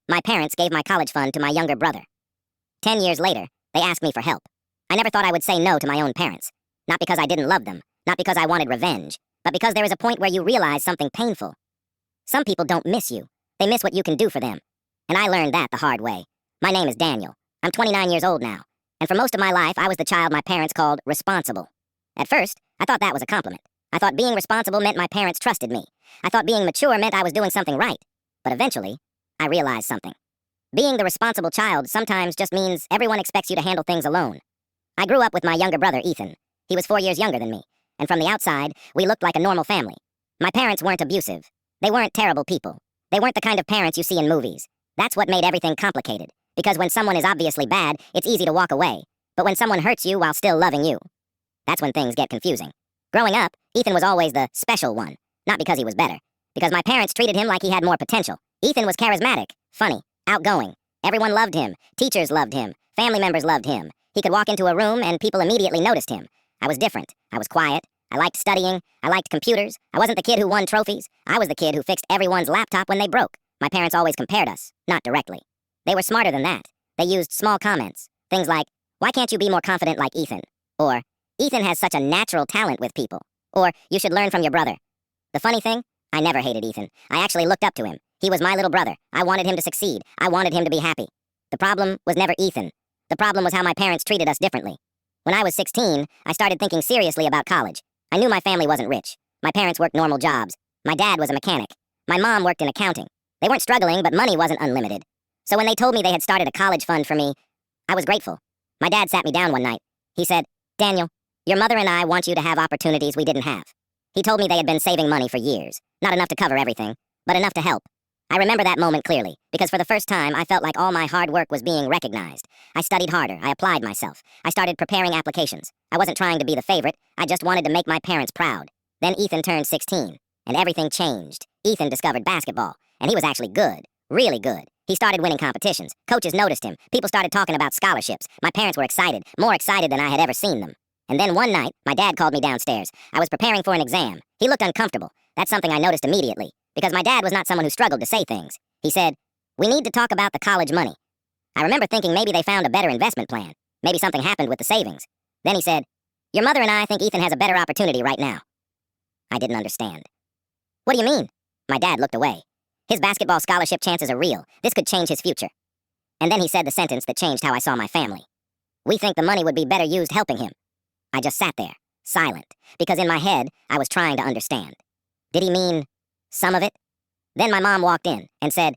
My parents gave my college fund to my younger brother. 10 years later, they asked me for help. I never thought I would say no to my own parents. Not because I didn't love them, not because I wanted revenge, but because there is a point where you realize something painful. Some people don't miss you. They miss what you can do for them. And I learned that the hard way. My name is Daniel. I'm 29 years old now. And for most of my life, I was the child my parents called responsible. At first, I thought that was a compliment. I thought being responsible meant my parents trusted me. I thought being mature meant I was doing something right. But eventually, I realized something. Being the responsible child sometimes just means everyone expects you to handle things alone. I grew up with my younger brother, Ethan. He was 4 years younger than me, and from the outside, we looked like a normal family. My parents weren't abusive. They weren't terrible people. They weren't the kind of parents you see in movies. That's what made everything complicated, because when someone is obviously bad, it's easy to walk away. But when someone hurts you while still loving you, that's when things get confusing. Growing up, Ethan was always the special one, not because he was better, because my parents treated him like he had more potential. Ethan was charismatic, funny, outgoing. Everyone loved him. Teachers loved him. Family members loved him. He could walk into a room and people immediately noticed him. I was different. I was quiet. I liked studying. I liked computers. I wasn't the kid who won trophies. I was the kid who fixed everyone's laptop when they broke. My parents always compared us, not directly. They were smarter than that. They used small comments. Things like, "Why can't you be more confident like Ethan?" Or, "Ethan has such a natural talent with people." Or, "You should learn from your brother." The funny thing, I never hated Ethan. I actually looked up to him. He was my little brother. I wanted him to succeed. I wanted him to be happy. The problem was never Ethan. The problem was how my parents treated us differently. When I was 16, I started thinking seriously about college. I knew my family wasn't rich. My parents worked normal jobs. My dad was a mechanic. My mom worked in accounting. They weren't struggling, but money wasn't unlimited. So when they told me they had started a college fund for me, I was grateful. My dad sat me down one night. He said, "Daniel, your mother and I want you to have opportunities we didn't have." He told me they had been saving money for years. Not enough to cover everything, but enough to help. I remember that moment clearly, because for the first time, I felt like all my hard work was being recognized. I studied harder. I applied myself. I started preparing applications. I wasn't trying to be the favorite. I just wanted to make my parents proud. Then Ethan turned 16, and everything changed. Ethan discovered basketball, and he was actually good. Really good. He started winning competitions. Coaches noticed him. People started talking about scholarships. My parents were excited, more excited than I had ever seen them. And then one night, my dad called me downstairs. I was preparing for an exam. He looked uncomfortable. That's something I noticed immediately, because my dad was not someone who struggled to say things. He said, "We need to talk about the college money." I remember thinking maybe they found a better investment plan. Maybe something happened with the savings. Then he said, "Your mother and I think Ethan has a better opportunity right now." I didn't understand. "What do you mean?" My dad looked away. "His basketball scholarship chances are real. This could change his future." And then he said the sentence that changed how I saw my family. "We think the money would be better used helping him." I just sat there, silent, because in my head, I was trying to understand. Did he mean some of it? Then my mom walked in and said,